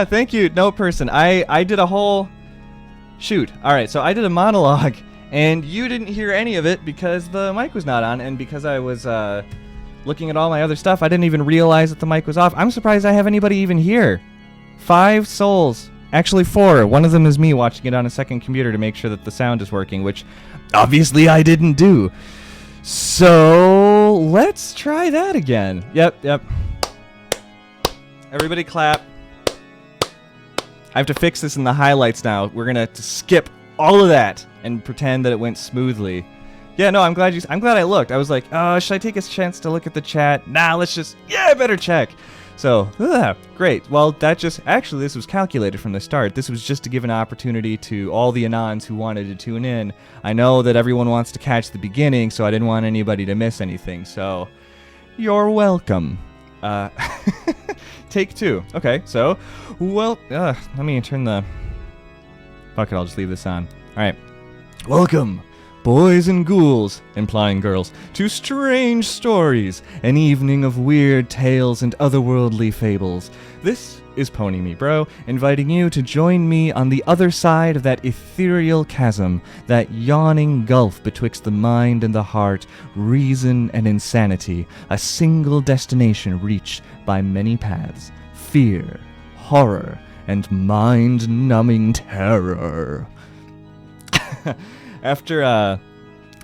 Thank you, note person. I did a whole... Shoot. Alright, so I did a monologue, and you didn't hear any of it because the mic was not on, and because I was looking at all my other stuff, I didn't even realize that the mic was off. I'm surprised I have anybody even here. 5 souls. Actually 4. One of them is me watching it on a second computer to make sure that the sound is working, which obviously I didn't do. So let's try that again. Yep. Everybody clap. I have to fix this in the highlights now. We're gonna skip all of that and pretend that it went smoothly. Yeah, no, I'm glad I looked. I was like, should I take a chance to look at the chat? Nah, I better check. So, great. Well, this was calculated from the start. This was just to give an opportunity to all the Anons who wanted to tune in. I know that everyone wants to catch the beginning, so I didn't want anybody to miss anything. So, you're welcome. Take 2. Okay, so, let me turn the... Fuck it, I'll just leave this on. Alright. Welcome, boys and ghouls, implying girls, to Strange Stories, an evening of weird tales and otherworldly fables. This is Pony Me Bro, inviting you to join me on the other side of that ethereal chasm, that yawning gulf betwixt the mind and the heart, reason and insanity, a single destination reached by many paths, fear, horror, and mind-numbing terror. After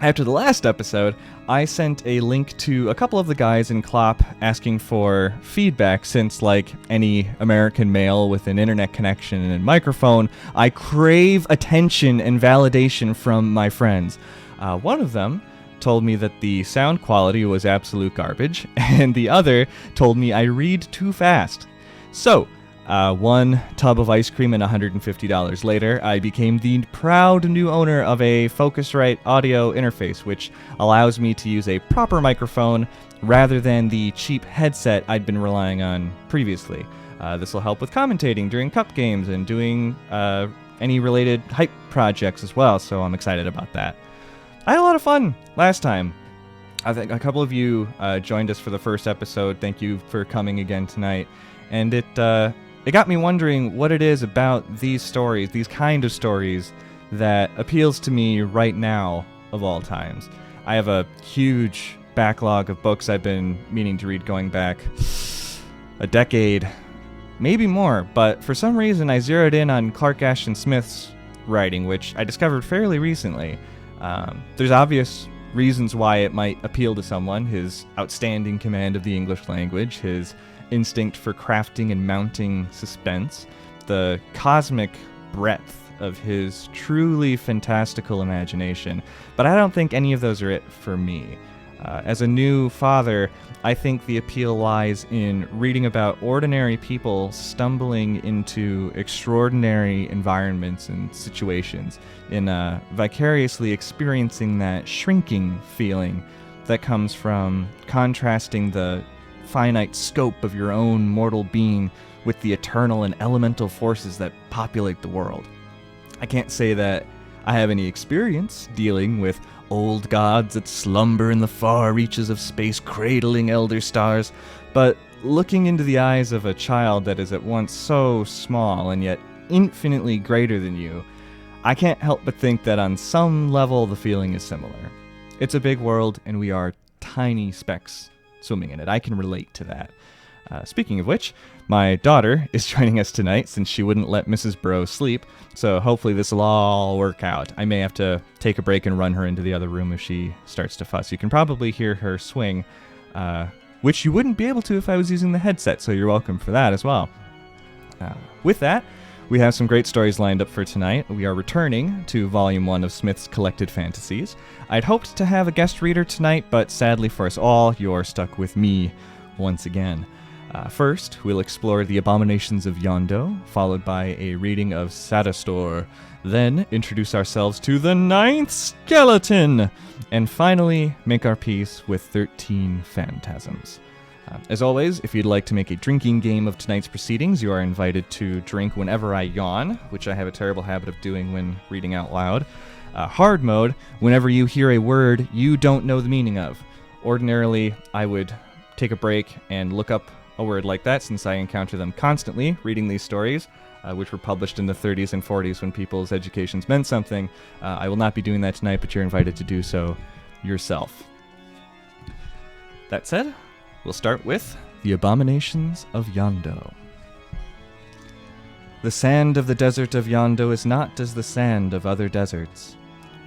the last episode, I sent a link to a couple of the guys in Clop asking for feedback since, like any American male with an internet connection and a microphone, I crave attention and validation from my friends. One of them told me that the sound quality was absolute garbage, and the other told me I read too fast. So, 1 tub of ice cream and $150 later, I became the proud new owner of a Focusrite audio interface, which allows me to use a proper microphone rather than the cheap headset I'd been relying on previously. This will help with commentating during cup games and doing any related hype projects as well, so I'm excited about that. I had a lot of fun last time. I think a couple of you joined us for the first episode. Thank you for coming again tonight. And it got me wondering what it is about these stories, these kind of stories, that appeals to me right now of all times. I have a huge backlog of books I've been meaning to read going back a decade, maybe more, but for some reason I zeroed in on Clark Ashton Smith's writing, which I discovered fairly recently. There's obvious reasons why it might appeal to someone: his outstanding command of the English language, his instinct for crafting and mounting suspense, the cosmic breadth of his truly fantastical imagination. But I don't think any of those are it for me. As a new father, I think the appeal lies in reading about ordinary people stumbling into extraordinary environments and situations, in vicariously experiencing that shrinking feeling that comes from contrasting the finite scope of your own mortal being with the eternal and elemental forces that populate the world. I can't say that I have any experience dealing with old gods that slumber in the far reaches of space, cradling elder stars, but looking into the eyes of a child that is at once so small and yet infinitely greater than you, I can't help but think that on some level the feeling is similar. It's a big world, and we are tiny specks swimming in it. I can relate to that. Speaking of which, my daughter is joining us tonight since she wouldn't let Mrs. Bro sleep, so hopefully this will all work out. I may have to take a break and run her into the other room if she starts to fuss. You can probably hear her swing, which you wouldn't be able to if I was using the headset, so you're welcome for that as well. With that, we have some great stories lined up for tonight. We are returning to Volume 1 of Smith's Collected Fantasies. I'd hoped to have a guest reader tonight, but sadly for us all, you're stuck with me once again. First, we'll explore the abominations of Yondo, followed by a reading of Sadastor, then introduce ourselves to the 9th skeleton, and finally make our peace with 13 phantasms. As always, if you'd like to make a drinking game of tonight's proceedings, you are invited to drink whenever I yawn, which I have a terrible habit of doing when reading out loud. Hard mode, whenever you hear a word you don't know the meaning of. Ordinarily, I would take a break and look up a word like that, since I encounter them constantly reading these stories, which were published in the 30s and 40s when people's educations meant something. I will not be doing that tonight, but you're invited to do so yourself. That said, we'll start with the abominations of Yondo. The sand of the desert of Yondo is not as the sand of other deserts,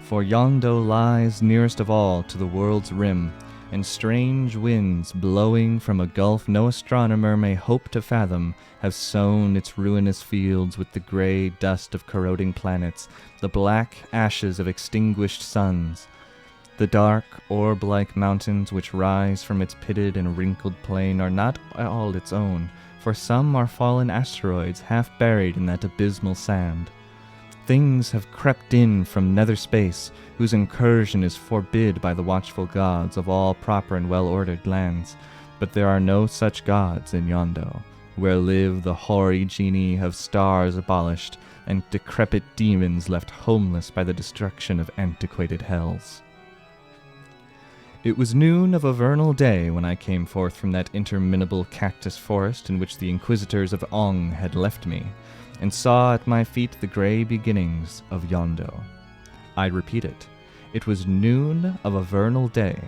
for Yondo lies nearest of all to the world's rim, and strange winds blowing from a gulf no astronomer may hope to fathom have sown its ruinous fields with the grey dust of corroding planets, the black ashes of extinguished suns. The dark, orb-like mountains which rise from its pitted and wrinkled plain are not all its own, for some are fallen asteroids half buried in that abysmal sand. Things have crept in from nether space, whose incursion is forbid by the watchful gods of all proper and well-ordered lands, but there are no such gods in Yondo, where live the hoary genii of stars abolished, and decrepit demons left homeless by the destruction of antiquated hells. It was noon of a vernal day when I came forth from that interminable cactus forest in which the inquisitors of Ong had left me, and saw at my feet the grey beginnings of Yondo. I repeat it. It was noon of a vernal day,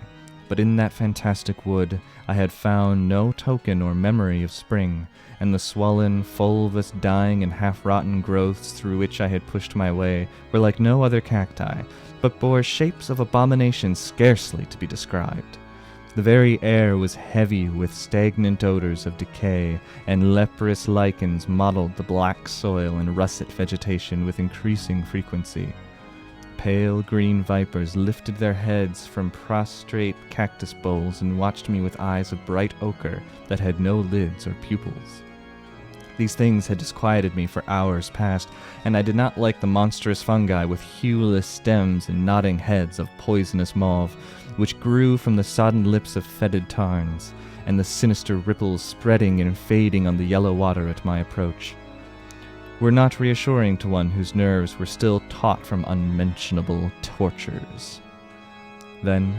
but in that fantastic wood I had found no token or memory of spring, and the swollen, fulvous, dying, and half-rotten growths through which I had pushed my way were like no other cacti, but bore shapes of abomination scarcely to be described. The very air was heavy with stagnant odors of decay, and leprous lichens mottled the black soil and russet vegetation with increasing frequency. Pale green vipers lifted their heads from prostrate cactus bowls and watched me with eyes of bright ochre that had no lids or pupils. These things had disquieted me for hours past, and I did not like the monstrous fungi with hueless stems and nodding heads of poisonous mauve, which grew from the sodden lips of fetid tarns, and the sinister ripples spreading and fading on the yellow water at my approach, were not reassuring to one whose nerves were still taut from unmentionable tortures. Then,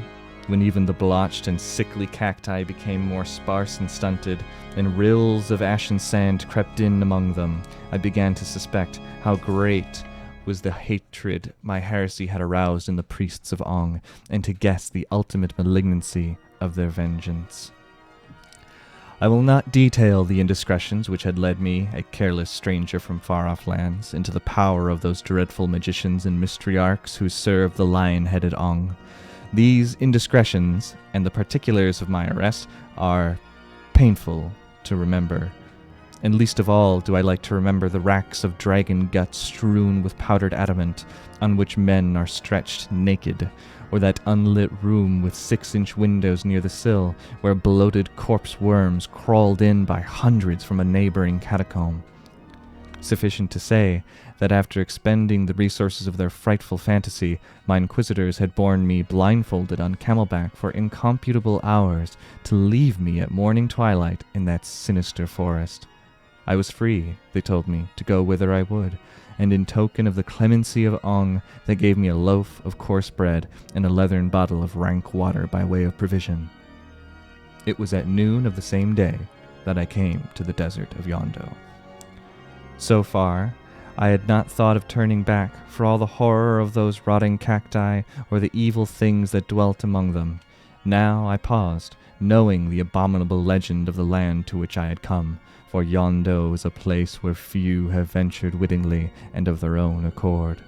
when even the blotched and sickly cacti became more sparse and stunted, and rills of ashen sand crept in among them, I began to suspect how great was the hatred my heresy had aroused in the priests of Ong, and to guess the ultimate malignancy of their vengeance. I will not detail the indiscretions which had led me, a careless stranger from far-off lands, into the power of those dreadful magicians and mystriarchs who served the lion-headed Ong. These indiscretions, and the particulars of my arrest, are painful to remember, and least of all do I like to remember the racks of dragon guts strewn with powdered adamant, on which men are stretched naked, or that unlit room with 6-inch windows near the sill, where bloated corpse worms crawled in by hundreds from a neighboring catacomb. Sufficient to say that after expending the resources of their frightful fantasy, my inquisitors had borne me blindfolded on camelback for incomputable hours to leave me at morning twilight in that sinister forest. I was free, they told me, to go whither I would, and in token of the clemency of Ong, they gave me a loaf of coarse bread and a leathern bottle of rank water by way of provision. It was at noon of the same day that I came to the desert of Yondo. So far, I had not thought of turning back, for all the horror of those rotting cacti or the evil things that dwelt among them. Now I paused, knowing the abominable legend of the land to which I had come, for Yondo is a place where few have ventured wittingly and of their own accord.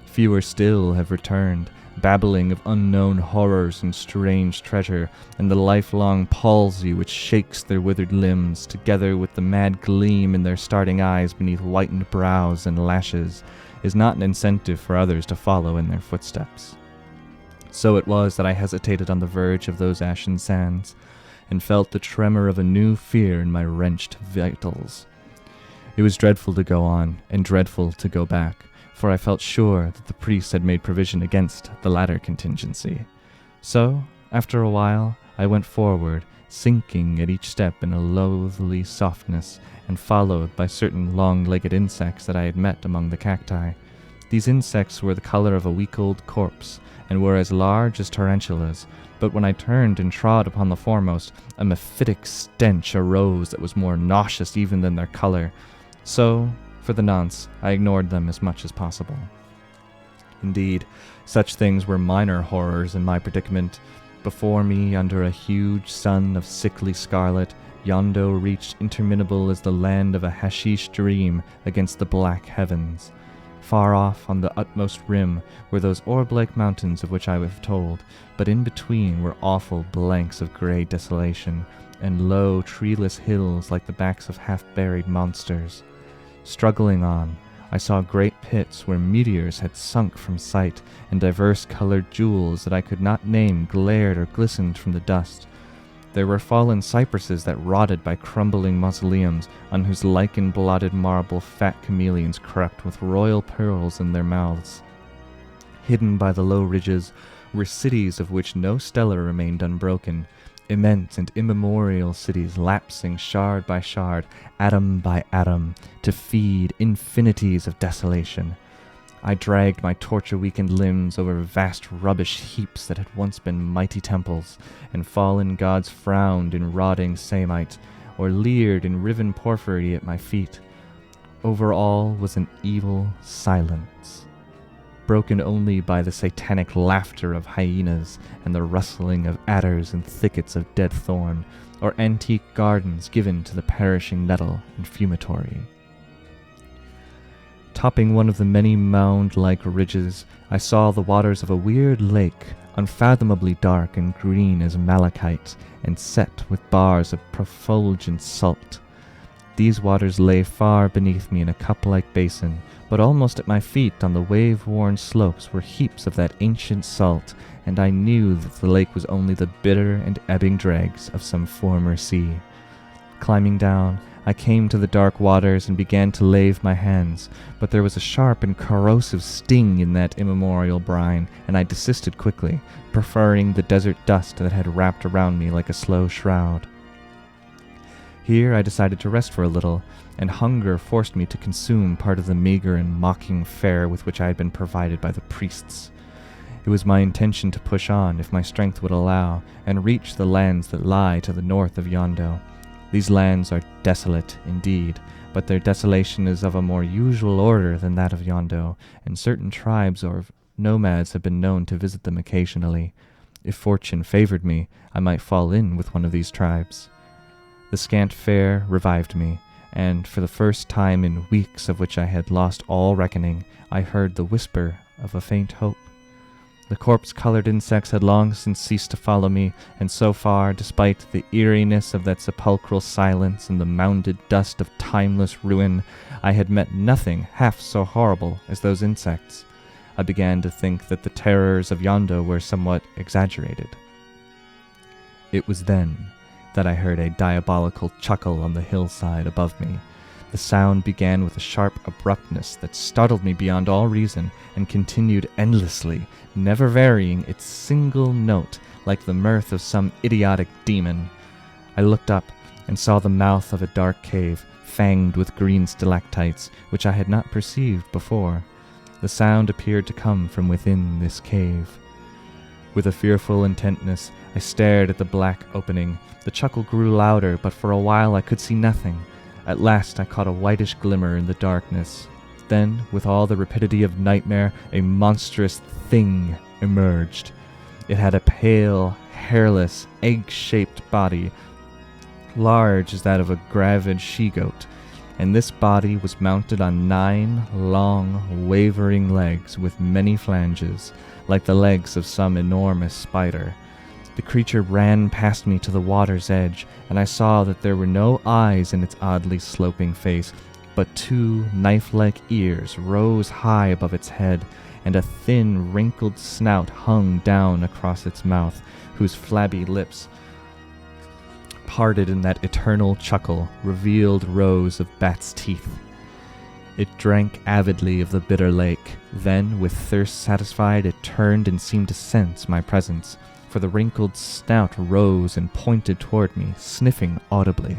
Fewer still have returned, babbling of unknown horrors and strange treasure, and the lifelong palsy which shakes their withered limbs, together with the mad gleam in their starting eyes beneath whitened brows and lashes, is not an incentive for others to follow in their footsteps. So it was that I hesitated on the verge of those ashen sands, and felt the tremor of a new fear in my wrenched vitals. It was dreadful to go on, and dreadful to go back, for I felt sure that the priests had made provision against the latter contingency. So, after a while, I went forward, sinking at each step in a loathly softness, and followed by certain long-legged insects that I had met among the cacti. These insects were the color of a week-old corpse, and were as large as tarantulas, but when I turned and trod upon the foremost, a mephitic stench arose that was more nauseous even than their color. So, for the nonce, I ignored them as much as possible. Indeed, such things were minor horrors in my predicament. Before me, under a huge sun of sickly scarlet, Yondo reached interminable as the land of a hashish dream against the black heavens. Far off, on the utmost rim, were those orb-like mountains of which I have told, but in between were awful blanks of grey desolation, and low, treeless hills like the backs of half-buried monsters. Struggling on, I saw great pits where meteors had sunk from sight, and diverse-colored jewels that I could not name glared or glistened from the dust. There were fallen cypresses that rotted by crumbling mausoleums, on whose lichen-blotted marble fat chameleons crept with royal pearls in their mouths. Hidden by the low ridges were cities of which no stela remained unbroken, immense and immemorial cities lapsing shard by shard, atom by atom, to feed infinities of desolation. I dragged my torture-weakened limbs over vast rubbish heaps that had once been mighty temples, and fallen gods frowned in rotting samite, or leered in riven porphyry at my feet. Over all was an evil silence, broken only by the satanic laughter of hyenas and the rustling of adders and thickets of dead thorn, or antique gardens given to the perishing nettle and fumitory. Topping one of the many mound-like ridges, I saw the waters of a weird lake, unfathomably dark and green as malachite, and set with bars of profulgent salt. These waters lay far beneath me in a cup-like basin, but almost at my feet on the wave-worn slopes were heaps of that ancient salt, and I knew that the lake was only the bitter and ebbing dregs of some former sea. Climbing down, I came to the dark waters and began to lave my hands, but there was a sharp and corrosive sting in that immemorial brine, and I desisted quickly, preferring the desert dust that had wrapped around me like a slow shroud. Here I decided to rest for a little, and hunger forced me to consume part of the meager and mocking fare with which I had been provided by the priests. It was my intention to push on, if my strength would allow, and reach the lands that lie to the north of Yondo. These lands are desolate, indeed, but their desolation is of a more usual order than that of Yondo, and certain tribes or nomads have been known to visit them occasionally. If fortune favored me, I might fall in with one of these tribes. The scant fare revived me, and for the first time in weeks of which I had lost all reckoning, I heard the whisper of a faint hope. The corpse-colored insects had long since ceased to follow me, and so far, despite the eeriness of that sepulchral silence and the mounded dust of timeless ruin, I had met nothing half so horrible as those insects. I began to think that the terrors of Yondo were somewhat exaggerated. It was then that I heard a diabolical chuckle on the hillside above me. The sound began with a sharp abruptness that startled me beyond all reason, and continued endlessly, never varying its single note, like the mirth of some idiotic demon. I looked up and saw the mouth of a dark cave, fanged with green stalactites, which I had not perceived before. The sound appeared to come from within this cave. With a fearful intentness, I stared at the black opening. The chuckle grew louder, but for a while I could see nothing. At last I caught a whitish glimmer in the darkness. Then, with all the rapidity of nightmare, a monstrous thing emerged. It had a pale, hairless, egg-shaped body, large as that of a gravid she-goat, and this body was mounted on 9 long, wavering legs with many flanges, like the legs of some enormous spider. The creature ran past me to the water's edge, and I saw that there were no eyes in its oddly sloping face, but 2 knife-like ears rose high above its head, and a thin, wrinkled snout hung down across its mouth, whose flabby lips, parted in that eternal chuckle, revealed rows of bat's teeth. It drank avidly of the bitter lake. Then, with thirst satisfied, it turned and seemed to sense my presence, for the wrinkled snout rose and pointed toward me, sniffing audibly.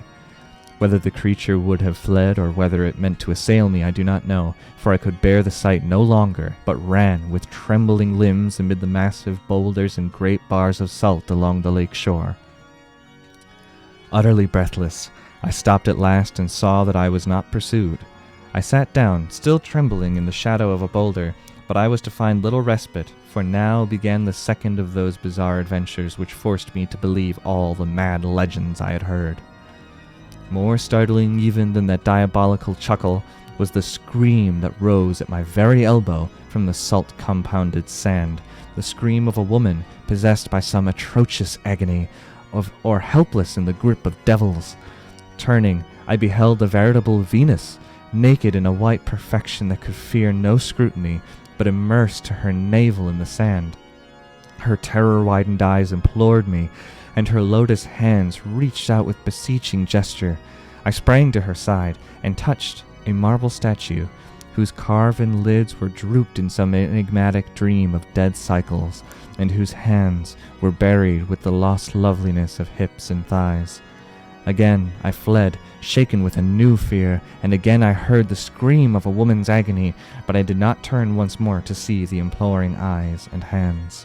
Whether the creature would have fled or whether it meant to assail me, I do not know, for I could bear the sight no longer, but ran with trembling limbs amid the massive boulders and great bars of salt along the lake shore. Utterly breathless, I stopped at last and saw that I was not pursued. I sat down, still trembling, in the shadow of a boulder, but I was to find little respite, for now began the second of those bizarre adventures which forced me to believe all the mad legends I had heard. More startling even than that diabolical chuckle was the scream that rose at my very elbow from the salt-compounded sand, the scream of a woman possessed by some atrocious agony, or helpless in the grip of devils. Turning, I beheld a veritable Venus, naked in a white perfection that could fear no scrutiny, but immersed to her navel in the sand. Her terror-widened eyes implored me, and her lotus hands reached out with beseeching gesture. I sprang to her side and touched a marble statue, whose carven lids were drooped in some enigmatic dream of dead cycles, and whose hands were buried with the lost loveliness of hips and thighs. Again I fled, shaken with a new fear, and again I heard the scream of a woman's agony, but I did not turn once more to see the imploring eyes and hands.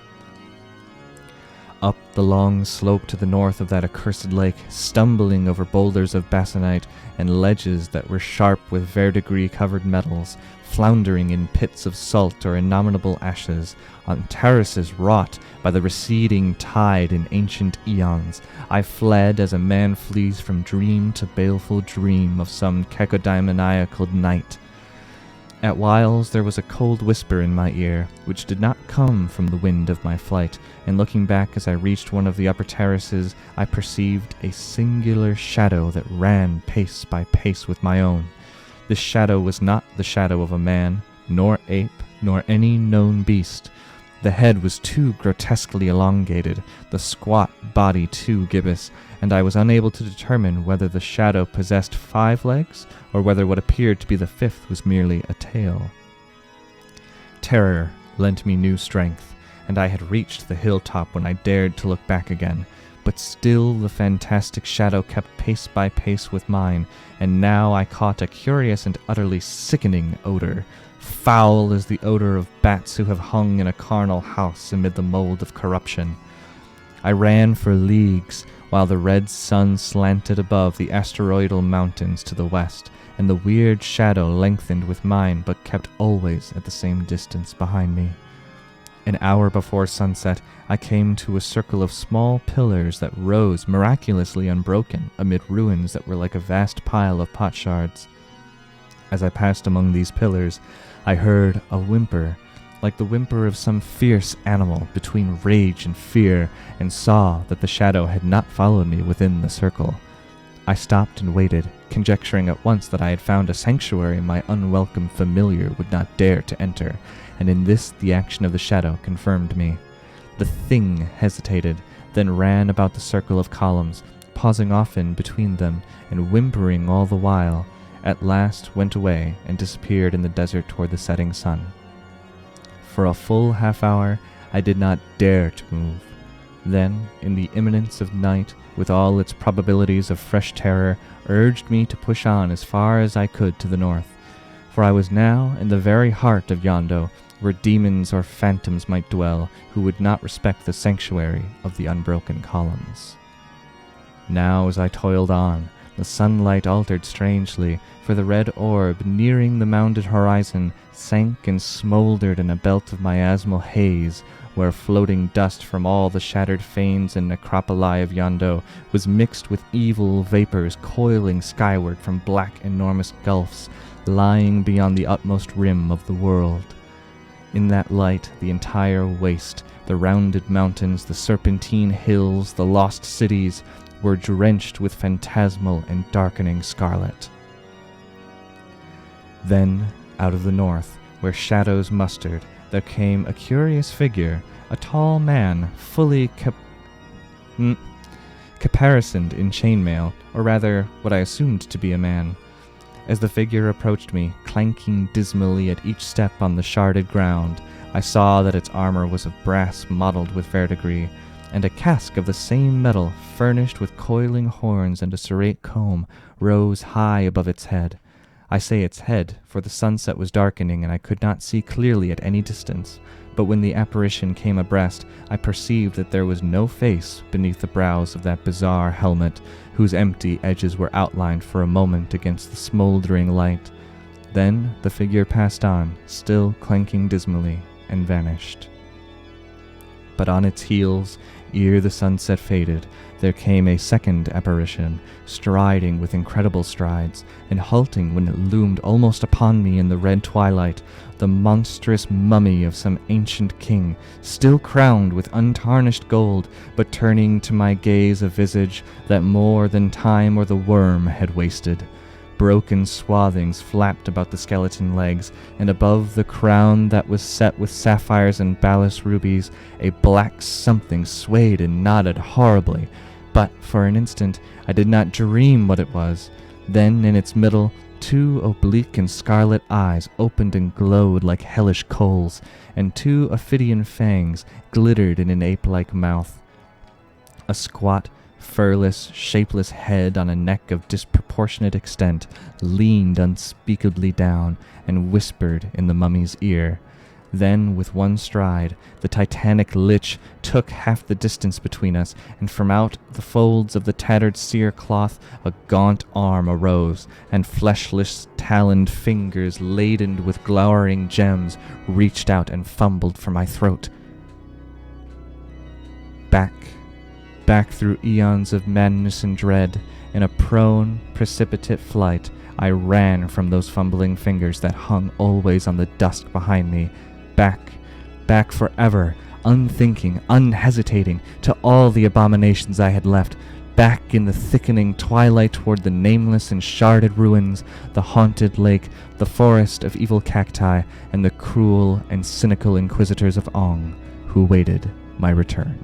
Up the long slope to the north of that accursed lake, stumbling over boulders of basanite and ledges that were sharp with verdigris-covered metals, floundering in pits of salt or innominable ashes, on terraces wrought by the receding tide in ancient eons, I fled as a man flees from dream to baleful dream of some cacodemoniacal night. At whiles there was a cold whisper in my ear, which did not come from the wind of my flight, and looking back as I reached one of the upper terraces, I perceived a singular shadow that ran pace by pace with my own. This shadow was not the shadow of a man, nor ape, nor any known beast. The head was too grotesquely elongated, the squat body too gibbous, and I was unable to determine whether the shadow possessed 5 legs, or whether what appeared to be the 5th was merely a tail. Terror lent me new strength, and I had reached the hilltop when I dared to look back again, but still the fantastic shadow kept pace by pace with mine, and now I caught a curious and utterly sickening odor, foul as the odor of bats who have hung in a carnal house amid the mold of corruption. I ran for leagues, while the red sun slanted above the asteroidal mountains to the west, and the weird shadow lengthened with mine but kept always at the same distance behind me. An hour before sunset, I came to a circle of small pillars that rose miraculously unbroken amid ruins that were like a vast pile of potsherds. As I passed among these pillars, I heard a whimper, like the whimper of some fierce animal between rage and fear, and saw that the shadow had not followed me within the circle. I stopped and waited, conjecturing at once that I had found a sanctuary my unwelcome familiar would not dare to enter, and in this the action of the shadow confirmed me. The thing hesitated, then ran about the circle of columns, pausing often between them, and whimpering all the while, at last went away and disappeared in the desert toward the setting sun. For a full half-hour I did not dare to move. Then, in the imminence of night, with all its probabilities of fresh terror, urged me to push on as far as I could to the north, for I was now in the very heart of Yondo, where demons or phantoms might dwell who would not respect the sanctuary of the unbroken columns. Now as I toiled on, the sunlight altered strangely, for the red orb nearing the mounded horizon sank and smoldered in a belt of miasmal haze, where floating dust from all the shattered fanes and necropoli of Yondo was mixed with evil vapors coiling skyward from black enormous gulfs lying beyond the utmost rim of the world. In that light the entire waste, the rounded mountains, the serpentine hills, the lost cities, were drenched with phantasmal and darkening scarlet. Then, out of the north, where shadows mustered, there came a curious figure, a tall man, fully caparisoned in chainmail, or rather, what I assumed to be a man. As the figure approached me, clanking dismally at each step on the sharded ground, I saw that its armor was of brass mottled with verdigris. and a cask of the same metal, furnished with coiling horns and a serrate comb, rose high above its head. I say its head, for the sunset was darkening and I could not see clearly at any distance, but when the apparition came abreast, I perceived that there was no face beneath the brows of that bizarre helmet, whose empty edges were outlined for a moment against the smoldering light. Then the figure passed on, still clanking dismally, and vanished. But on its heels, ere the sunset faded, there came a second apparition, striding with incredible strides, and halting when it loomed almost upon me in the red twilight, the monstrous mummy of some ancient king, still crowned with untarnished gold, but turning to my gaze a visage that more than time or the worm had wasted. Broken swathings flapped about the skeleton legs, and above the crown that was set with sapphires and ballast rubies, a black something swayed and nodded horribly. But for an instant I did not dream what it was. Then in its middle, two oblique and scarlet eyes opened and glowed like hellish coals, and two ophidian fangs glittered in an ape-like mouth. A squat, furless, shapeless head on a neck of disproportionate extent leaned unspeakably down and whispered in the mummy's ear. Then, with one stride, the titanic lich took half the distance between us, and from out the folds of the tattered cere cloth a gaunt arm arose, and fleshless, taloned fingers laden with glowering gems reached out and fumbled for my throat. Back through eons of madness and dread, in a prone, precipitate flight, I ran from those fumbling fingers that hung always on the dusk behind me. Back forever, unthinking, unhesitating, to all the abominations I had left, back in the thickening twilight toward the nameless and sharded ruins, the haunted lake, the forest of evil cacti, and the cruel and cynical inquisitors of Ong, who waited my return.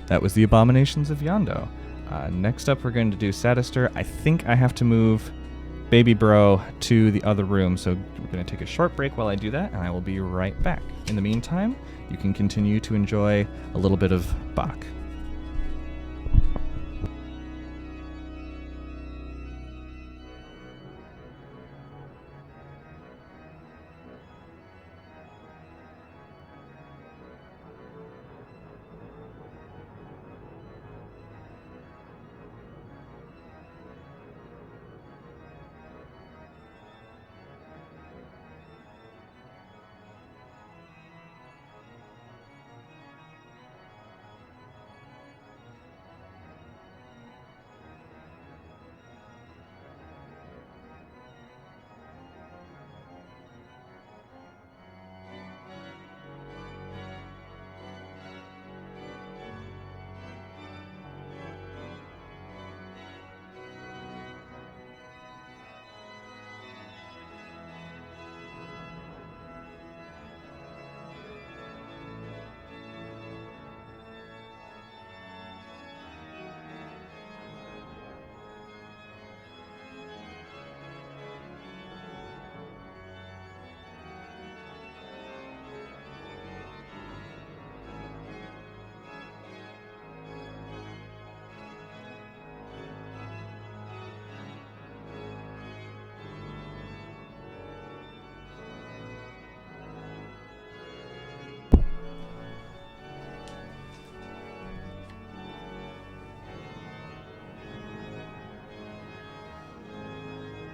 That was the Abominations of Yondo. Next up, we're going to do Sadister. I think I have to move Baby Bro to the other room, so we're going to take a short break while I do that, and I will be right back. In the meantime, you can continue to enjoy a little bit of Bach.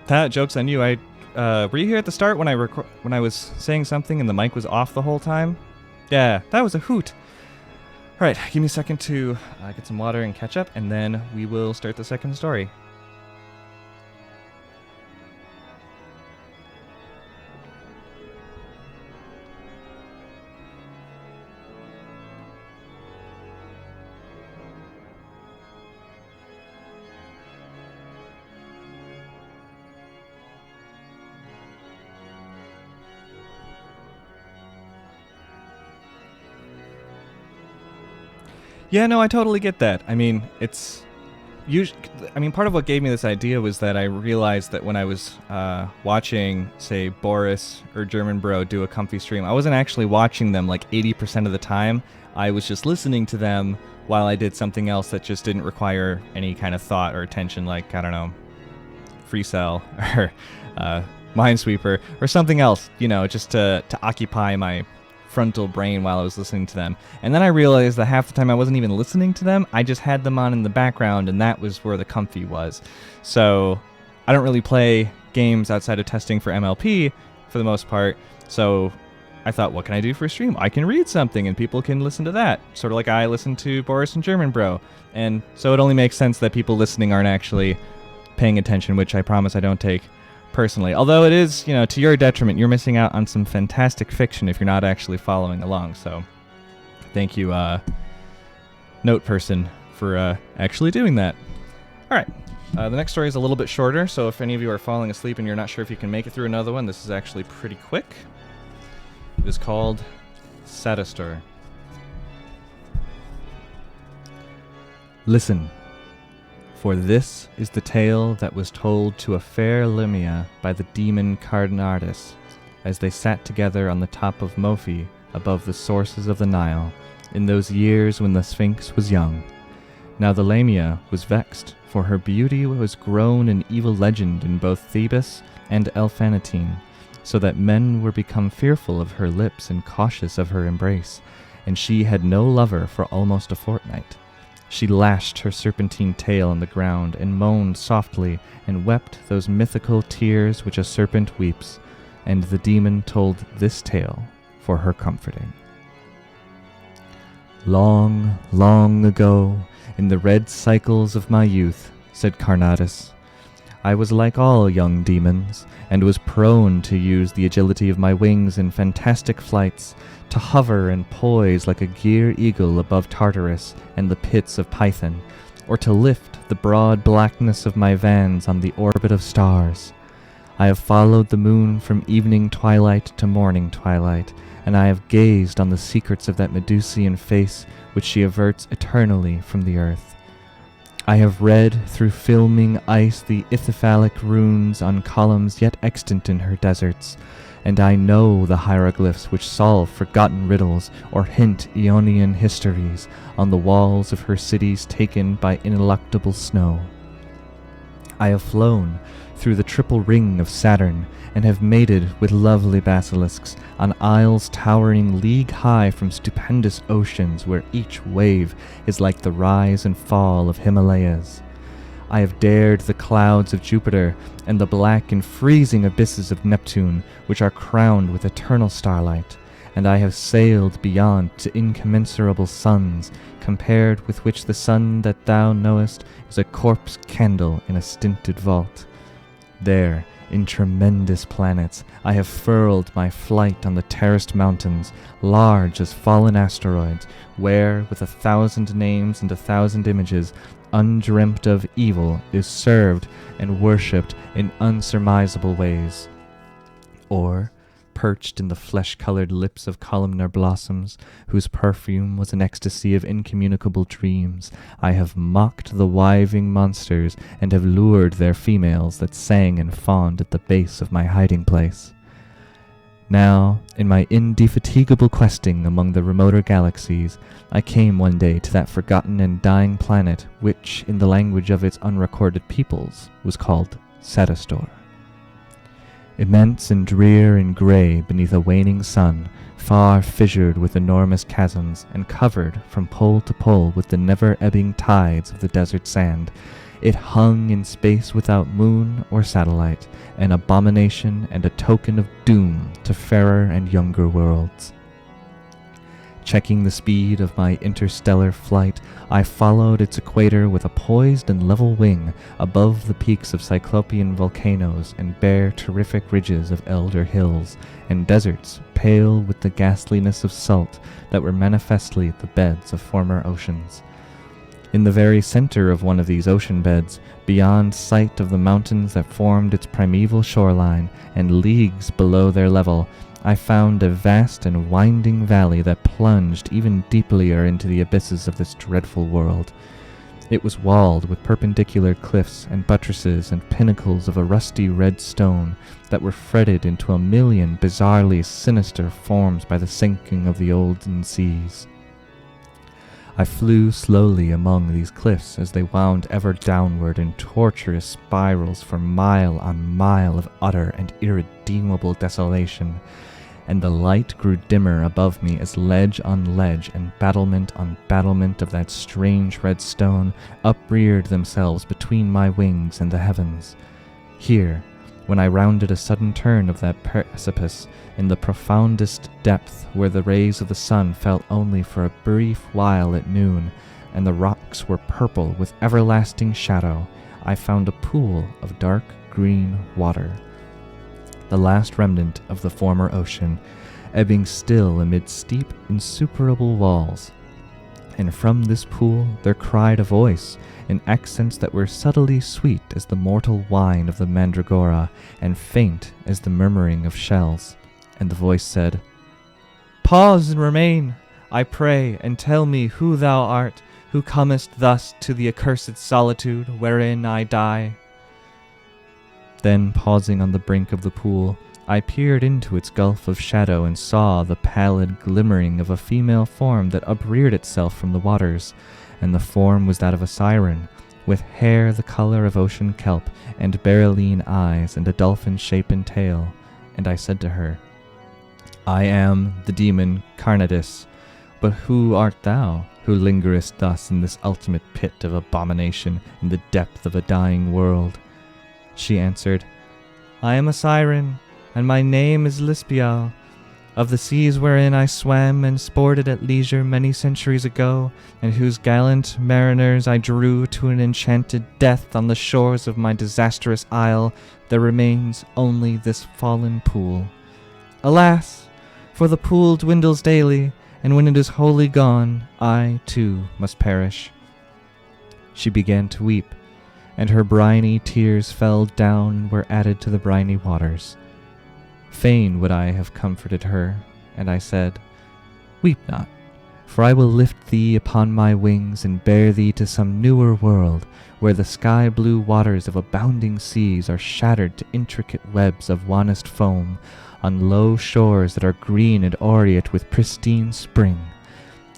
That joke's on you. Were you here at the start when I was saying something and the mic was off the whole time? Yeah, that was a hoot. All right, give me a second to get some water and catch up, and then we will start the second story. Yeah, no, I totally get that. I mean, it's part of what gave me this idea was that I realized that when I was watching, say, Boris or German Bro do a comfy stream, I wasn't actually watching them like 80% of the time. I was just listening to them while I did something else that just didn't require any kind of thought or attention, like, I don't know, Free Cell or Minesweeper or something else, just to occupy my frontal brain while I was listening to them. And then I realized that half the time I wasn't even listening to them, I just had them on in the background, and that was where the comfy was. So I don't really play games outside of testing for MLP for the most part, so I thought, what can I do for a stream? I can read something and people can listen to that, sort of like I listen to Boris and German Bro. And so it only makes sense that people listening aren't actually paying attention, which I promise I don't take personally. Although it is, to your detriment, you're missing out on some fantastic fiction if you're not actually following along. So thank you, note person, for actually doing that. All right. The next story is a little bit shorter, so if any of you are falling asleep and you're not sure if you can make it through another one, this is actually pretty quick. It is called Sadistor. Listen. For this is the tale that was told to a fair Limia by the demon Carnardus, as they sat together on the top of Mofi above the sources of the Nile, in those years when the Sphinx was young. Now the Lamia was vexed, for her beauty was grown an evil legend in both Thebes and Elphanetine, so that men were become fearful of her lips and cautious of her embrace, and she had no lover for almost a fortnight. She lashed her serpentine tail on the ground, and moaned softly, and wept those mythical tears which a serpent weeps, and the demon told this tale for her comforting. Long, long ago, in the red cycles of my youth, said Carnardus, I was like all young demons, and was prone to use the agility of my wings in fantastic flights, to hover and poise like a gear eagle above Tartarus and the pits of Python, or to lift the broad blackness of my vans on the orbit of stars. I have followed the moon from evening twilight to morning twilight, and I have gazed on the secrets of that Medusian face which she averts eternally from the earth. I have read through filming ice the Ithyphalic runes on columns yet extant in her deserts, and I know the hieroglyphs which solve forgotten riddles or hint Ionian histories on the walls of her cities taken by ineluctable snow. I have flown through the triple ring of Saturn, and have mated with lovely basilisks on isles towering league high from stupendous oceans where each wave is like the rise and fall of Himalayas. I have dared the clouds of Jupiter and the black and freezing abysses of Neptune, which are crowned with eternal starlight, and I have sailed beyond to incommensurable suns, compared with which the sun that thou knowest is a corpse candle in a stinted vault. There, in tremendous planets, I have furled my flight on the terraced mountains, large as fallen asteroids, where, with 1,000 names and 1,000 images, undreamt of evil is served and worshipped in unsurmisable ways. Or, perched in the flesh-colored lips of columnar blossoms, whose perfume was an ecstasy of incommunicable dreams, I have mocked the wiving monsters and have lured their females that sang and fawned at the base of my hiding-place. Now, in my indefatigable questing among the remoter galaxies, I came one day to that forgotten and dying planet which, in the language of its unrecorded peoples, was called Sadistor. Immense and drear and grey beneath a waning sun, far fissured with enormous chasms, and covered from pole to pole with the never-ebbing tides of the desert sand, it hung in space without moon or satellite, an abomination and a token of doom to fairer and younger worlds. Checking the speed of my interstellar flight, I followed its equator with a poised and level wing above the peaks of cyclopean volcanoes and bare terrific ridges of elder hills, and deserts pale with the ghastliness of salt that were manifestly the beds of former oceans. In the very center of one of these ocean beds, beyond sight of the mountains that formed its primeval shoreline, and leagues below their level, I found a vast and winding valley that plunged even deeplier into the abysses of this dreadful world. It was walled with perpendicular cliffs and buttresses and pinnacles of a rusty red stone that were fretted into a million bizarrely sinister forms by the sinking of the olden seas. I flew slowly among these cliffs as they wound ever downward in tortuous spirals for mile on mile of utter and irredeemable desolation, and the light grew dimmer above me as ledge on ledge and battlement on battlement of that strange red stone upreared themselves between my wings and the heavens. Here, when I rounded a sudden turn of that precipice in the profoundest depth where the rays of the sun fell only for a brief while at noon, and the rocks were purple with everlasting shadow, I found a pool of dark green water, the last remnant of the former ocean, ebbing still amid steep, insuperable walls. And from this pool there cried a voice, in accents that were subtly sweet as the mortal wine of the mandragora, and faint as the murmuring of shells. And the voice said, "Pause and remain, I pray, and tell me who thou art, who comest thus to the accursed solitude wherein I die." Then, pausing on the brink of the pool, I peered into its gulf of shadow and saw the pallid glimmering of a female form that upreared itself from the waters, and the form was that of a siren, with hair the color of ocean kelp, and beryline eyes, and a dolphin-shapen tail. And I said to her, "I am the demon Carnadus, but who art thou, who lingerest thus in this ultimate pit of abomination in the depth of a dying world?" She answered, "I am a siren, and my name is Lispial, of the seas wherein I swam and sported at leisure many centuries ago, and whose gallant mariners I drew to an enchanted death on the shores of my disastrous isle. There remains only this fallen pool. Alas! For the pool dwindles daily, and when it is wholly gone, I, too, must perish." She began to weep, and her briny tears fell down and were added to the briny waters. Fain would I have comforted her, and I said, "Weep not, for I will lift thee upon my wings and bear thee to some newer world, where the sky-blue waters of abounding seas are shattered to intricate webs of wanest foam, on low shores that are green and aureate with pristine spring.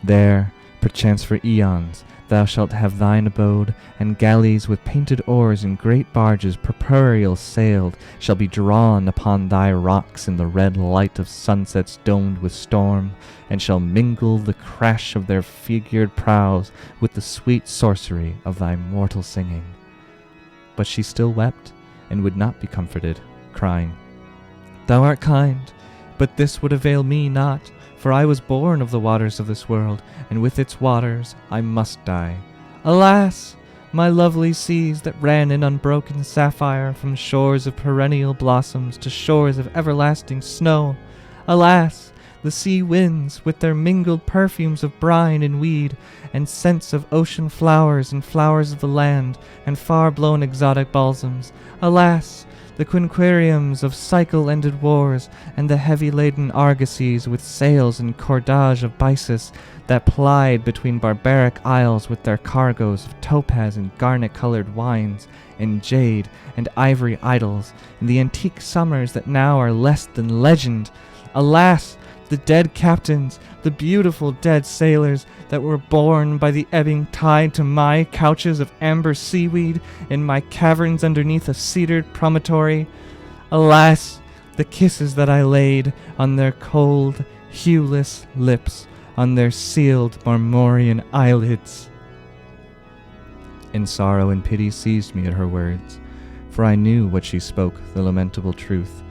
There, perchance for eons, thou shalt have thine abode, and galleys with painted oars and great barges purpureal sailed shall be drawn upon thy rocks in the red light of sunsets domed with storm, and shall mingle the crash of their figured prows with the sweet sorcery of thy mortal singing." But she still wept, and would not be comforted, crying, "Thou art kind, but this would avail me not, for I was born of the waters of this world, and with its waters I must die. Alas! My lovely seas that ran in unbroken sapphire from shores of perennial blossoms to shores of everlasting snow! Alas! The sea winds, with their mingled perfumes of brine and weed, and scents of ocean flowers and flowers of the land, and far-blown exotic balsams! Alas! The quinquiriums of cycle-ended wars, and the heavy-laden argosies with sails and cordage of byssus that plied between barbaric isles with their cargoes of topaz and garnet-colored wines, and jade and ivory idols, and the antique summers that now are less than legend! Alas! The dead captains, the beautiful dead sailors that were borne by the ebbing tide to my couches of amber seaweed in my caverns underneath a cedared promontory. Alas! The kisses that I laid on their cold, hueless lips, on their sealed marmorian eyelids." And sorrow and pity seized me at her words, for I knew what she spoke, the lamentable truth,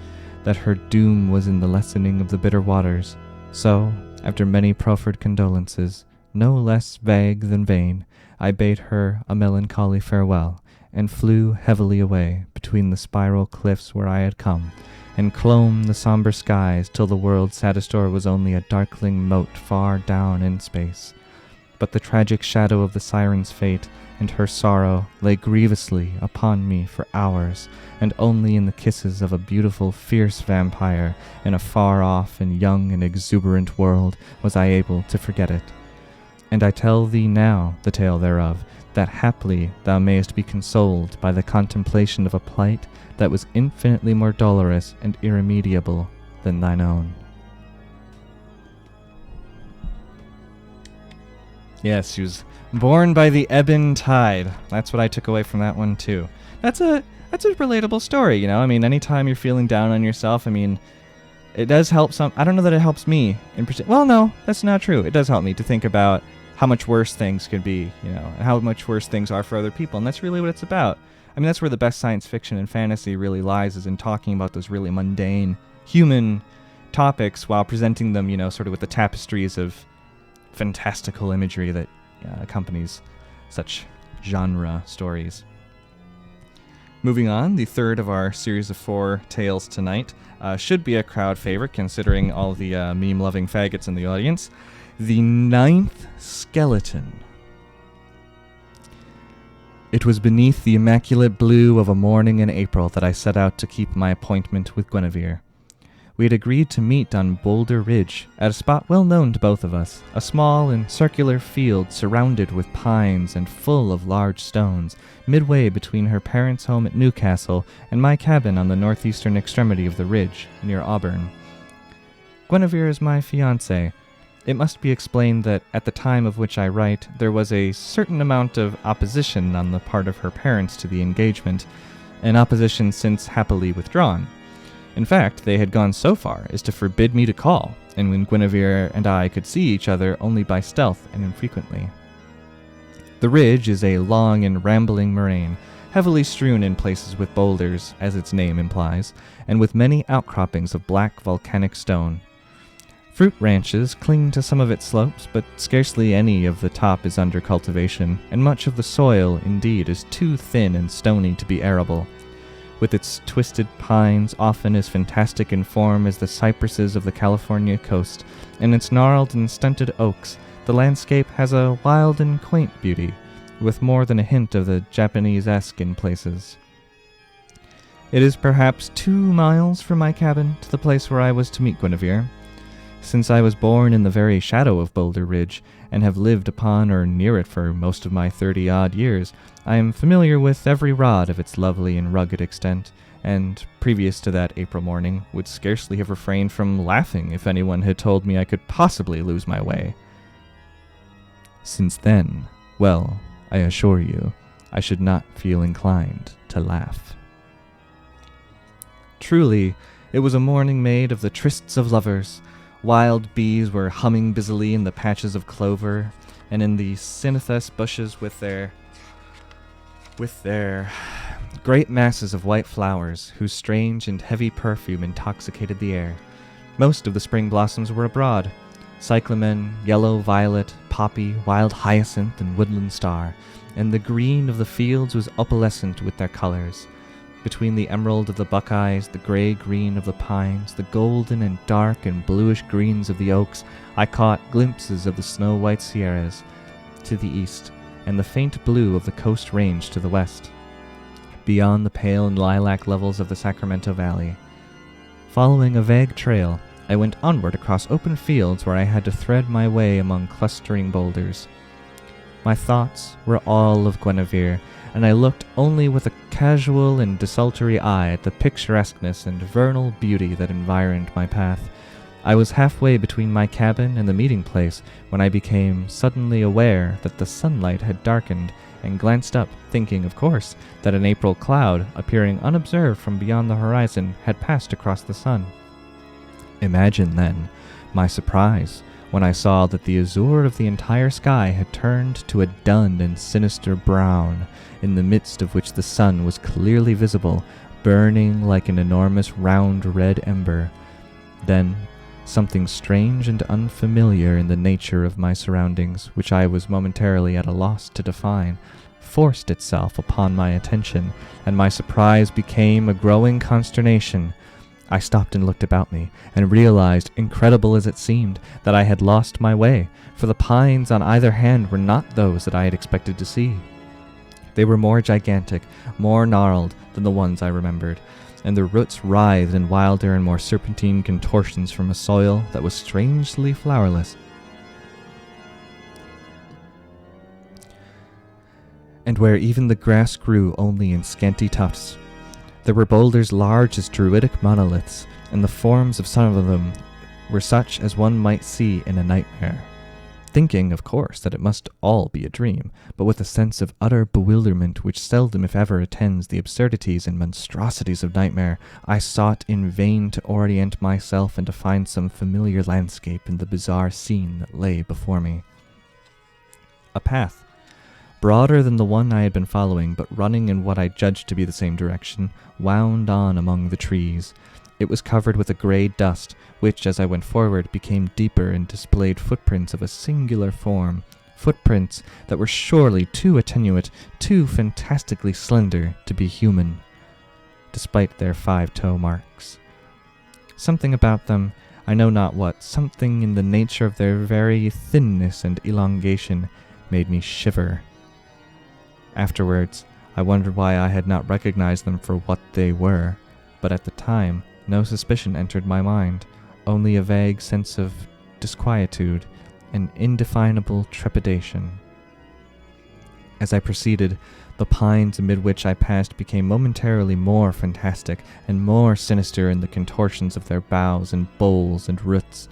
that her doom was in the lessening of the bitter waters. So, after many proffered condolences, no less vague than vain, I bade her a melancholy farewell, and flew heavily away between the spiral cliffs where I had come, and clomb the somber skies till the world's saddest hour was only a darkling mote far down in space. But the tragic shadow of the siren's fate and her sorrow lay grievously upon me for hours, and only in the kisses of a beautiful, fierce vampire in a far-off and young and exuberant world was I able to forget it. And I tell thee now the tale thereof, that haply thou mayest be consoled by the contemplation of a plight that was infinitely more dolorous and irremediable than thine own. Yes, she was born by the ebon tide. That's what I took away from that one too. That's a relatable story, you know? I mean, anytime you're feeling down on yourself, I mean, it does help some. I don't know that it helps me in particular. Well, no, that's not true. It does help me to think about how much worse things could be, you know, and how much worse things are for other people. And that's really what it's about. I mean, that's where the best science fiction and fantasy really lies, is in talking about those really mundane human topics while presenting them, you know, sort of with the tapestries of fantastical imagery that accompanies such genre stories. Moving on, the third of our series of 4 tales tonight should be a crowd favorite, considering all the meme-loving faggots in the audience. The 9th Skeleton. It was beneath the immaculate blue of a morning in April that I set out to keep my appointment with Guinevere. We had agreed to meet on Boulder Ridge, at a spot well known to both of us, a small and circular field surrounded with pines and full of large stones, midway between her parents' home at Newcastle and my cabin on the northeastern extremity of the ridge, near Auburn. Guinevere is my fiancée. It must be explained that at the time of which I write, there was a certain amount of opposition on the part of her parents to the engagement, an opposition since happily withdrawn. In fact, they had gone so far as to forbid me to call, and when Guinevere and I could see each other only by stealth and infrequently. The ridge is a long and rambling moraine, heavily strewn in places with boulders, as its name implies, and with many outcroppings of black volcanic stone. Fruit ranches cling to some of its slopes, but scarcely any of the top is under cultivation, and much of the soil, indeed, is too thin and stony to be arable. With its twisted pines, often as fantastic in form as the cypresses of the California coast, and its gnarled and stunted oaks, the landscape has a wild and quaint beauty, with more than a hint of the Japanese-esque in places. It is perhaps 2 miles from my cabin to the place where I was to meet Guinevere. Since I was born in the very shadow of Boulder Ridge, and have lived upon or near it for most of my 30-odd years, I am familiar with every rod of its lovely and rugged extent, and, previous to that April morning, would scarcely have refrained from laughing if anyone had told me I could possibly lose my way. Since then, well, I assure you, I should not feel inclined to laugh. Truly, it was a morning made of the trysts of lovers. Wild bees were humming busily in the patches of clover, and in the cinnathus bushes with their great masses of white flowers, whose strange and heavy perfume intoxicated the air. Most of the spring blossoms were abroad: cyclamen, yellow violet, poppy, wild hyacinth, and woodland star, and the green of the fields was opalescent with their colors. Between the emerald of the buckeyes, the gray-green of the pines, the golden and dark and bluish greens of the oaks, I caught glimpses of the snow-white Sierras to the east, and the faint blue of the Coast Range to the west, beyond the pale and lilac levels of the Sacramento Valley. Following a vague trail, I went onward across open fields where I had to thread my way among clustering boulders. My thoughts were all of Guinevere, and I looked only with a casual and desultory eye at the picturesqueness and vernal beauty that environed my path. I was halfway between my cabin and the meeting place when I became suddenly aware that the sunlight had darkened, and glanced up, thinking, of course, that an April cloud, appearing unobserved from beyond the horizon, had passed across the sun. Imagine, then, my surprise when I saw that the azure of the entire sky had turned to a dun and sinister brown, in the midst of which the sun was clearly visible, burning like an enormous round red ember. Then, something strange and unfamiliar in the nature of my surroundings, which I was momentarily at a loss to define, forced itself upon my attention, and my surprise became a growing consternation. I stopped and looked about me, and realized, incredible as it seemed, that I had lost my way, for the pines on either hand were not those that I had expected to see. They were more gigantic, more gnarled than the ones I remembered, and their roots writhed in wilder and more serpentine contortions from a soil that was strangely flowerless. and where even the grass grew only in scanty tufts. There were boulders large as druidic monoliths, and the forms of some of them were such as one might see in a nightmare. Thinking, of course, that it must all be a dream, but with a sense of utter bewilderment which seldom if ever attends the absurdities and monstrosities of nightmare, I sought in vain to orient myself and to find some familiar landscape in the bizarre scene that lay before me. A path, broader than the one I had been following, but running in what I judged to be the same direction, wound on among the trees. It was covered with a grey dust, which, as I went forward, became deeper and displayed footprints of a singular form, footprints that were surely too attenuate, too fantastically slender to be human, despite their 5-toe marks. Something about them, I know not what, something in the nature of their very thinness and elongation, made me shiver. Afterwards, I wondered why I had not recognized them for what they were, but at the time, no suspicion entered my mind, only a vague sense of disquietude, an indefinable trepidation. As I proceeded, the pines amid which I passed became momentarily more fantastic and more sinister in the contortions of their boughs and boles and roots.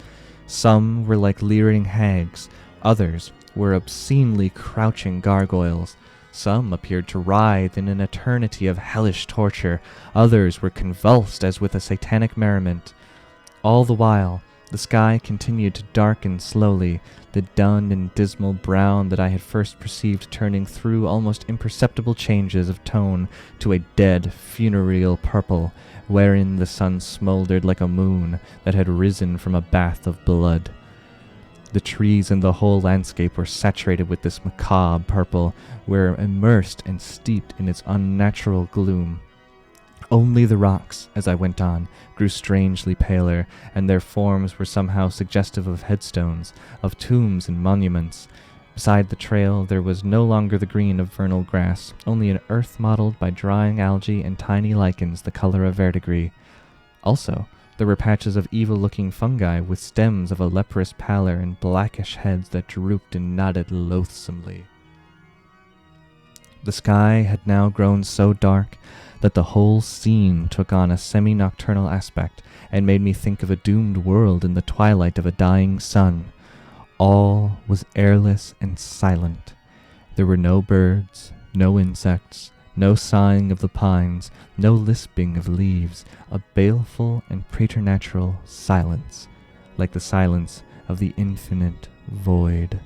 Some were like leering hags, others were obscenely crouching gargoyles. Some appeared to writhe in an eternity of hellish torture, others were convulsed as with a satanic merriment. All the while, the sky continued to darken slowly, the dun and dismal brown that I had first perceived turning through almost imperceptible changes of tone to a dead, funereal purple, wherein the sun smoldered like a moon that had risen from a bath of blood. The trees and the whole landscape were saturated with this macabre purple, were immersed and steeped in its unnatural gloom. Only the rocks, as I went on, grew strangely paler, and their forms were somehow suggestive of headstones, of tombs and monuments. Beside the trail there was no longer the green of vernal grass, only an earth mottled by drying algae and tiny lichens the color of verdigris. Also, there were patches of evil-looking fungi with stems of a leprous pallor and blackish heads that drooped and nodded loathsomely. The sky had now grown so dark that the whole scene took on a semi-nocturnal aspect and made me think of a doomed world in the twilight of a dying sun. All was airless and silent. There were no birds, no insects, no sighing of the pines, no lisping of leaves, a baleful and preternatural silence, like the silence of the infinite void.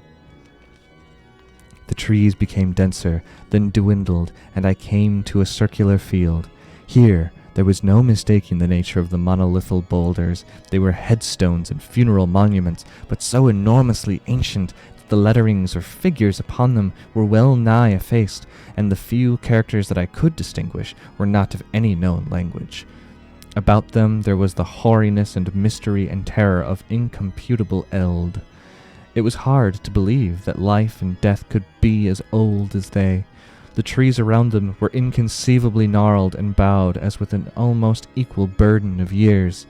The trees became denser, then dwindled, and I came to a circular field. Here, there was no mistaking the nature of the monolithal boulders. They were headstones and funeral monuments, but so enormously ancient that the letterings or figures upon them were well nigh effaced, and the few characters that I could distinguish were not of any known language. About them there was the hoariness and mystery and terror of incomputable eld. It was hard to believe that life and death could be as old as they. The trees around them were inconceivably gnarled and bowed as with an almost equal burden of years.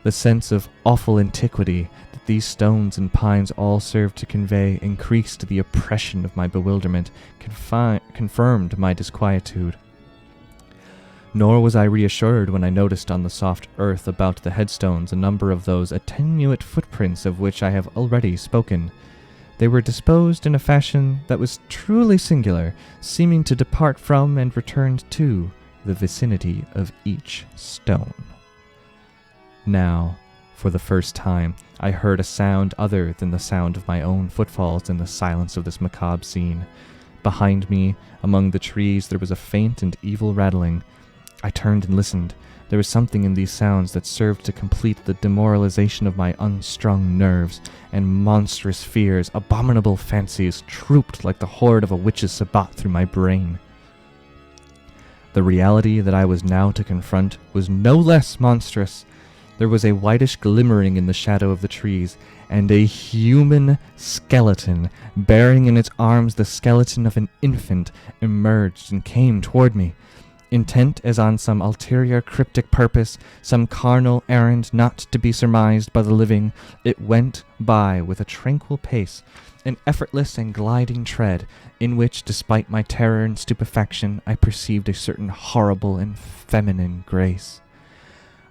The sense of awful antiquity that these stones and pines all served to convey increased the oppression of my bewilderment, confirmed my disquietude. Nor was I reassured when I noticed on the soft earth about the headstones a number of those attenuate footprints of which I have already spoken. They were disposed in a fashion that was truly singular, seeming to depart from and return to the vicinity of each stone. Now, for the first time, I heard a sound other than the sound of my own footfalls in the silence of this macabre scene. Behind me, among the trees, there was a faint and evil rattling. I turned and listened. There was something in these sounds that served to complete the demoralization of my unstrung nerves, and monstrous fears, abominable fancies, trooped like the horde of a witch's sabbat through my brain. The reality that I was now to confront was no less monstrous. There was a whitish glimmering in the shadow of the trees, and a human skeleton, bearing in its arms the skeleton of an infant, emerged and came toward me. Intent as on some ulterior cryptic purpose, some carnal errand not to be surmised by the living, it went by with a tranquil pace, an effortless and gliding tread, in which, despite my terror and stupefaction, I perceived a certain horrible and feminine grace.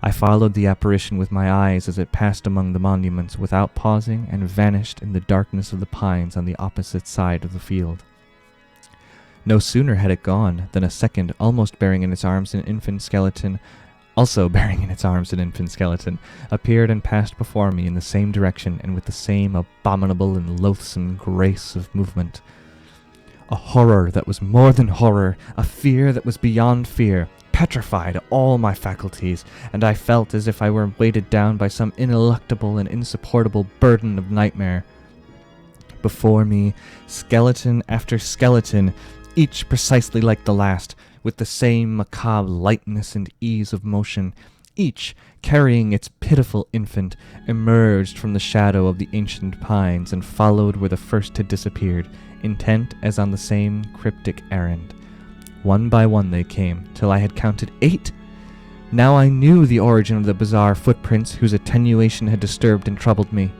I followed the apparition with my eyes as it passed among the monuments without pausing, and vanished in the darkness of the pines on the opposite side of the field. No sooner had it gone than a second, almost bearing in its arms an infant skeleton, appeared and passed before me in the same direction and with the same abominable and loathsome grace of movement. A horror that was more than horror, a fear that was beyond fear, petrified all my faculties, and I felt as if I were weighted down by some ineluctable and insupportable burden of nightmare. Before me, skeleton after skeleton, each precisely like the last, with the same macabre lightness and ease of motion, each carrying its pitiful infant, emerged from the shadow of the ancient pines and followed where the first had disappeared, intent as on the same cryptic errand. One by one they came, till I had counted 8. Now I knew the origin of the bizarre footprints whose attenuation had disturbed and troubled me.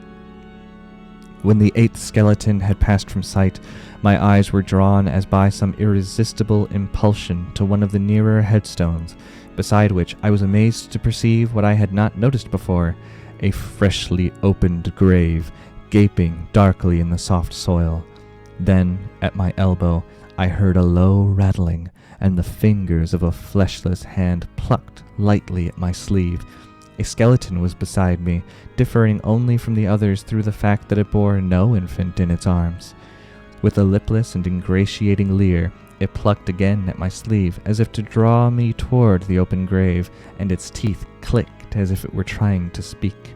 When the 8th skeleton had passed from sight, my eyes were drawn as by some irresistible impulsion to one of the nearer headstones, beside which I was amazed to perceive what I had not noticed before, a freshly opened grave, gaping darkly in the soft soil. Then, at my elbow, I heard a low rattling, and the fingers of a fleshless hand plucked lightly at my sleeve. A skeleton was beside me, differing only from the others through the fact that it bore no infant in its arms. With a lipless and ingratiating leer, it plucked again at my sleeve, as if to draw me toward the open grave, and its teeth clicked as if it were trying to speak.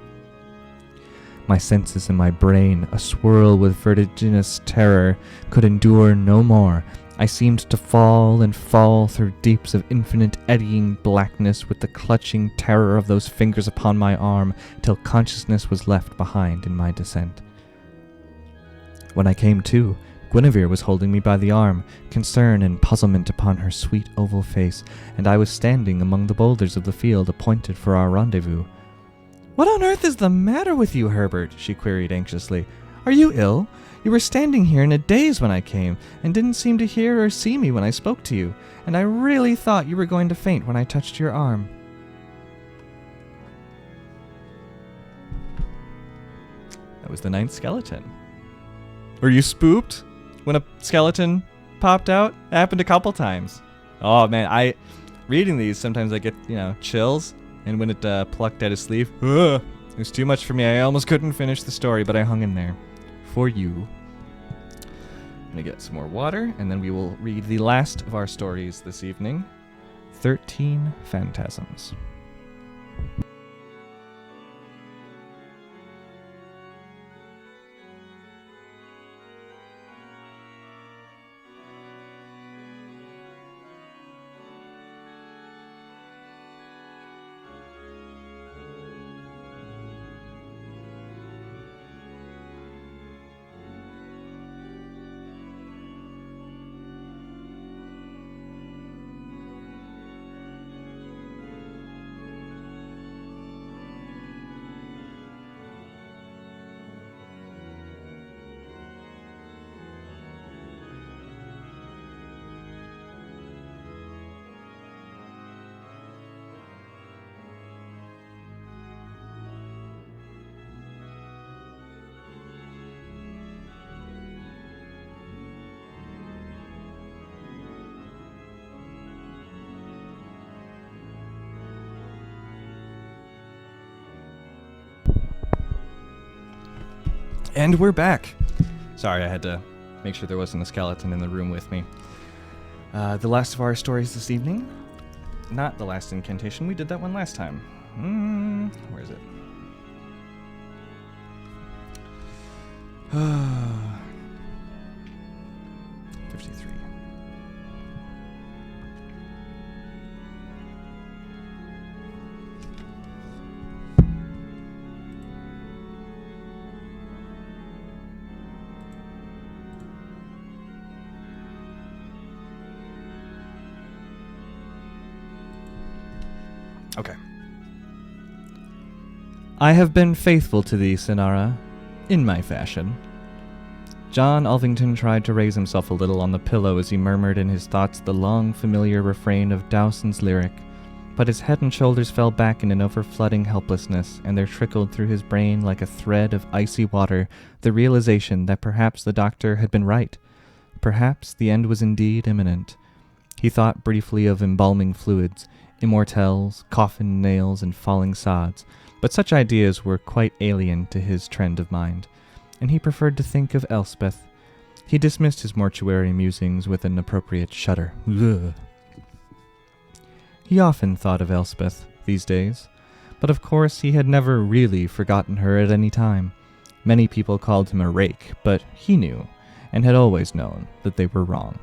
My senses and my brain, aswirl with vertiginous terror, could endure no more. I seemed to fall and fall through deeps of infinite eddying blackness with the clutching terror of those fingers upon my arm, till consciousness was left behind in my descent. When I came to, Guinevere was holding me by the arm, concern and puzzlement upon her sweet oval face, and I was standing among the boulders of the field appointed for our rendezvous. "What on earth is the matter with you, Herbert?" she queried anxiously. "Are you ill? You were standing here in a daze when I came, and didn't seem to hear or see me when I spoke to you, and I really thought you were going to faint when I touched your arm." That was the 9th skeleton. Were you spooked when a skeleton popped out? It happened a couple times. Oh man, reading these, sometimes I get, chills, and when it plucked at his sleeve, it was too much for me. I almost couldn't finish the story, but I hung in there. For you. I'm gonna get some more water, and then we will read the last of our stories this evening, 13 Phantasms. And we're back. Sorry, I had to make sure there wasn't a skeleton in the room with me. The last of our stories this evening. Not the last incantation. We did that one last time. Where is it? 53. Okay. I have been faithful to thee, Sinara, in my fashion. John Alvington tried to raise himself a little on the pillow as he murmured in his thoughts the long, familiar refrain of Dowson's lyric, but his head and shoulders fell back in an overflooding helplessness, and there trickled through his brain like a thread of icy water the realization that perhaps the doctor had been right. Perhaps the end was indeed imminent. He thought briefly of embalming fluids, immortelles, coffin nails, and falling sods, but such ideas were quite alien to his trend of mind, and he preferred to think of Elspeth. He dismissed his mortuary musings with an appropriate shudder. Ugh. He often thought of Elspeth these days, but of course he had never really forgotten her at any time. Many people called him a rake, but he knew, and had always known, that they were wrong.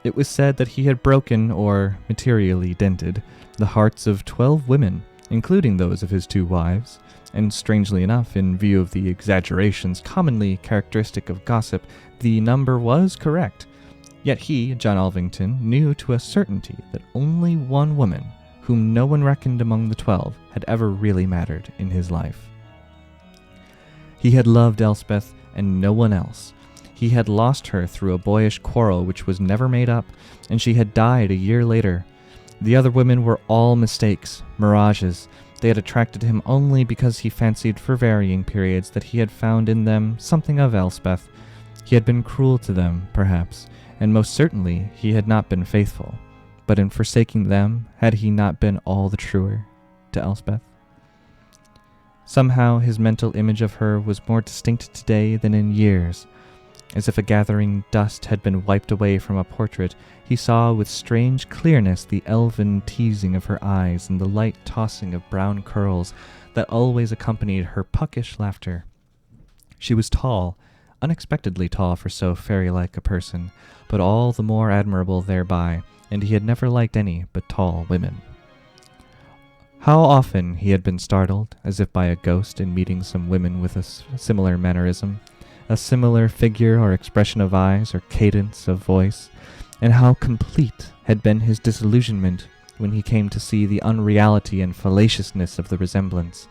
It was said that he had broken, or materially dented, the hearts of 12 women, including those of his 2 wives, and strangely enough, in view of the exaggerations commonly characteristic of gossip, the number was correct. Yet he, John Alvington, knew to a certainty that only one woman, whom no one reckoned among the 12, had ever really mattered in his life. He had loved Elspeth and no one else. He had lost her through a boyish quarrel which was never made up, and she had died a year later. The other women were all mistakes, mirages. They had attracted him only because he fancied for varying periods that he had found in them something of Elspeth. He had been cruel to them, perhaps, and most certainly he had not been faithful. But in forsaking them, had he not been all the truer to Elspeth? Somehow his mental image of her was more distinct today than in years. As if a gathering dust had been wiped away from a portrait, he saw with strange clearness the elven teasing of her eyes and the light tossing of brown curls that always accompanied her puckish laughter. She was tall, unexpectedly tall for so fairy-like a person, but all the more admirable thereby, and he had never liked any but tall women. How often he had been startled, as if by a ghost, in meeting some women with a similar mannerism, a similar figure or expression of eyes or cadence of voice, and how complete had been his disillusionment when he came to see the unreality and fallaciousness of the resemblance,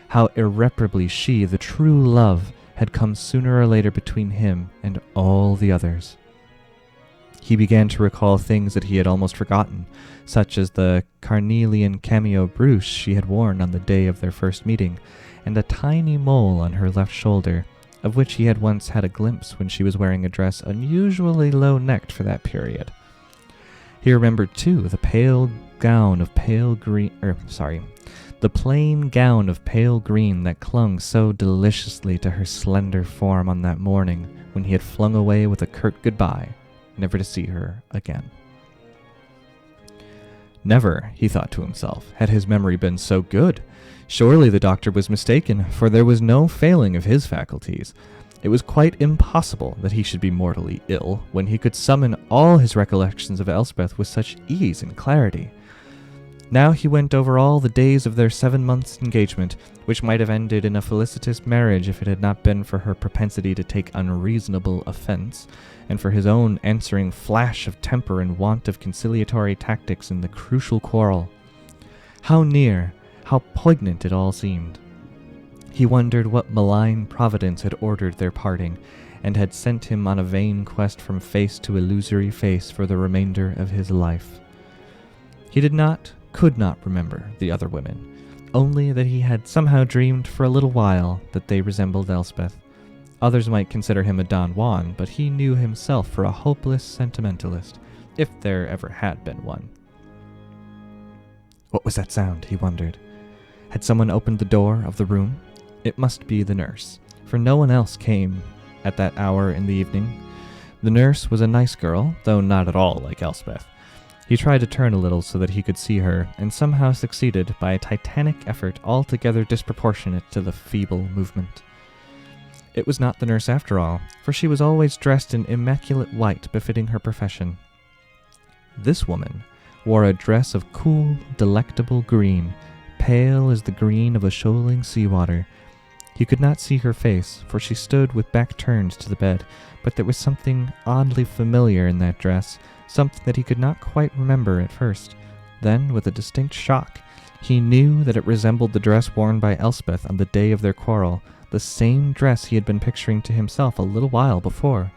how irreparably she, the true love, had come sooner or later between him and all the others. He began to recall things that he had almost forgotten, such as the carnelian cameo brooch she had worn on the day of their first meeting, and a tiny mole on her left shoulder, of which he had once had a glimpse when she was wearing a dress unusually low-necked for that period. He remembered, too, the plain gown of pale green that clung so deliciously to her slender form on that morning when he had flung away with a curt goodbye, never to see her again. Never, he thought to himself, had his memory been so good. Surely the doctor was mistaken, for there was no failing of his faculties. It was quite impossible that he should be mortally ill when he could summon all his recollections of Elspeth with such ease and clarity. Now he went over all the days of their 7 months' engagement, which might have ended in a felicitous marriage if it had not been for her propensity to take unreasonable offense, and for his own answering flash of temper and want of conciliatory tactics in the crucial quarrel. How near, how poignant it all seemed. He wondered what malign providence had ordered their parting, and had sent him on a vain quest from face to illusory face for the remainder of his life. He could not remember the other women, only that he had somehow dreamed for a little while that they resembled Elspeth. Others might consider him a Don Juan, but he knew himself for a hopeless sentimentalist, if there ever had been one. What was that sound, he wondered. Had someone opened the door of the room? It must be the nurse, for no one else came at that hour in the evening. The nurse was a nice girl, though not at all like Elspeth. He tried to turn a little so that he could see her, and somehow succeeded by a titanic effort altogether disproportionate to the feeble movement. It was not the nurse after all, for she was always dressed in immaculate white befitting her profession. This woman wore a dress of cool, delectable green, pale as the green of a shoaling sea-water. He could not see her face, for she stood with back turned to the bed, but there was something oddly familiar in that dress, something that he could not quite remember at first. Then, with a distinct shock, He knew that it resembled the dress worn by Elspeth on the day of their quarrel, the same dress he had been picturing to himself a little while before.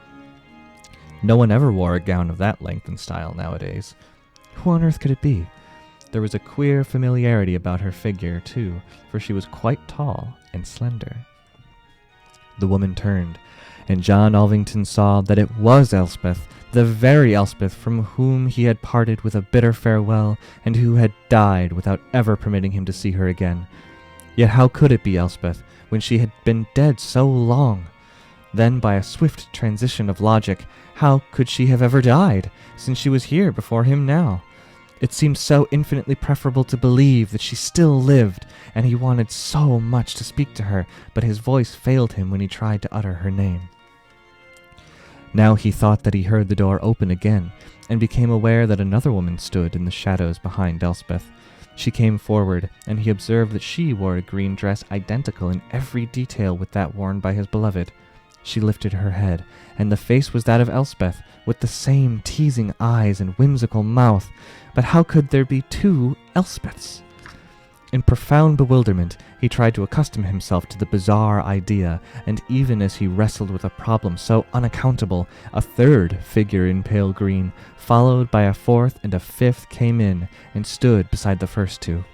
No one ever wore a gown of that length and style nowadays. Who on earth could it be? There was a queer familiarity about her figure, too, for she was quite tall and slender. The woman turned, and John Alvington saw that it was Elspeth, the very Elspeth from whom he had parted with a bitter farewell, and who had died without ever permitting him to see her again. Yet how could it be Elspeth, when she had been dead so long? Then, by a swift transition of logic, how could she have ever died, since she was here before him now? It seemed so infinitely preferable to believe that she still lived, and he wanted so much to speak to her, but his voice failed him when he tried to utter her name. Now he thought that he heard the door open again, and became aware that another woman stood in the shadows behind Elspeth. She came forward, and he observed that she wore a green dress identical in every detail with that worn by his beloved. She lifted her head, and the face was that of Elspeth, with the same teasing eyes and whimsical mouth. But how could there be two Elspeths? In profound bewilderment, he tried to accustom himself to the bizarre idea, and even as he wrestled with a problem so unaccountable, a third figure in pale green, followed by a fourth and a fifth, came in and stood beside the first two.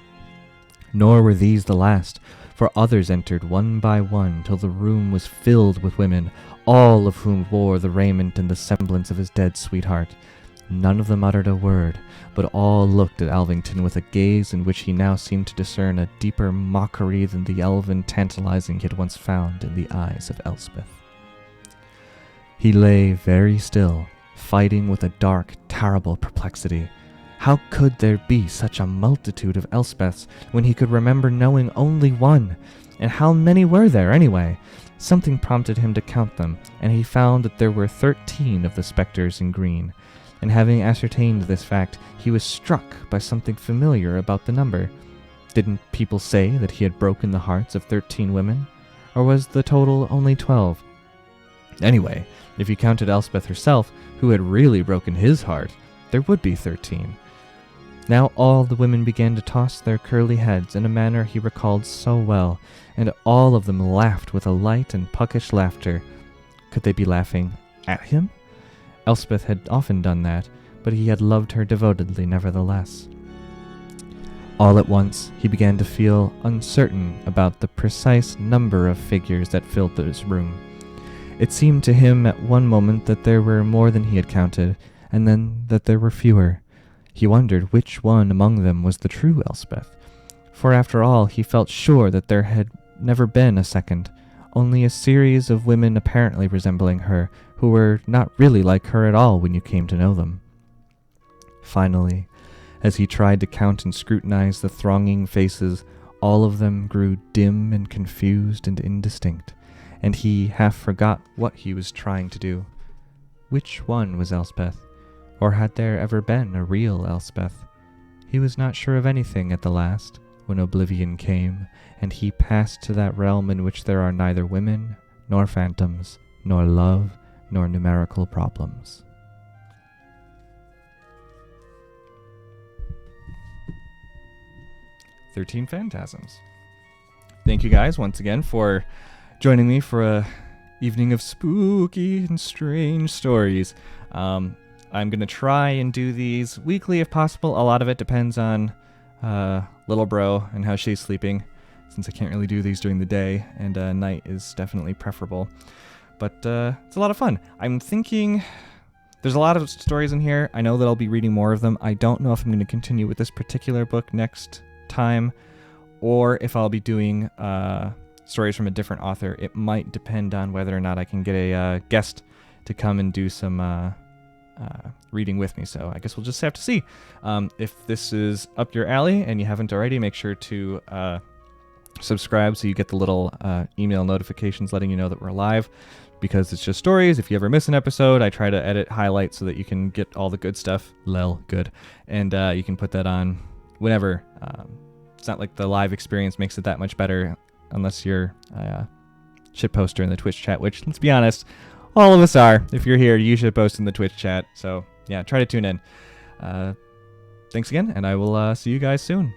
Nor were these the last, for others entered one by one till the room was filled with women, all of whom wore the raiment and the semblance of his dead sweetheart. None of them uttered a word, but all looked at Alvington with a gaze in which he now seemed to discern a deeper mockery than the elven tantalizing he had once found in the eyes of Elspeth. He lay very still, fighting with a dark, terrible perplexity. How could there be such a multitude of Elspeths when he could remember knowing only one? And how many were there, anyway? Something prompted him to count them, and he found that there were 13 of the spectres in green. And having ascertained this fact, he was struck by something familiar about the number. Didn't people say that he had broken the hearts of 13 women? Or was the total only 12? Anyway, if you counted Elspeth herself, who had really broken his heart, there would be 13. Now all the women began to toss their curly heads in a manner he recalled so well, and all of them laughed with a light and puckish laughter. Could they be laughing at him? Elspeth had often done that, but he had loved her devotedly nevertheless. All at once, he began to feel uncertain about the precise number of figures that filled this room. It seemed to him at one moment that there were more than he had counted, and then that there were fewer. He wondered which one among them was the true Elspeth, for after all he felt sure that there had never been a second, only a series of women apparently resembling her, who were not really like her at all when you came to know them. Finally, as he tried to count and scrutinize the thronging faces, all of them grew dim and confused and indistinct, and he half forgot what he was trying to do. Which one was Elspeth? Or had there ever been a real Elspeth? He was not sure of anything at the last, when oblivion came, and he passed to that realm in which there are neither women, nor phantoms, nor love, nor numerical problems. "13 Phantasms." Thank you guys once again for joining me for a evening of spooky and strange stories. I'm going to try and do these weekly if possible. A lot of it depends on little bro and how she's sleeping, since I can't really do these during the day, and night is definitely preferable. But it's a lot of fun. I'm thinking there's a lot of stories in here. I know that I'll be reading more of them. I don't know if I'm going to continue with this particular book next time, or if I'll be doing stories from a different author. It might depend on whether or not I can get a guest to come and do some reading with me, so I guess we'll just have to see. If this is up your alley and you haven't already, make sure to subscribe so you get the little email notifications letting you know that we're live, because it's just stories. If you ever miss an episode, I try to edit highlights so that you can get all the good stuff. Good. And you can put that on whenever. It's not like the live experience makes it that much better unless you're a shitposter in the Twitch chat, which, let's be honest, all of us are. If you're here, you should post in the Twitch chat. So yeah, try to tune in. Thanks again, and I will see you guys soon.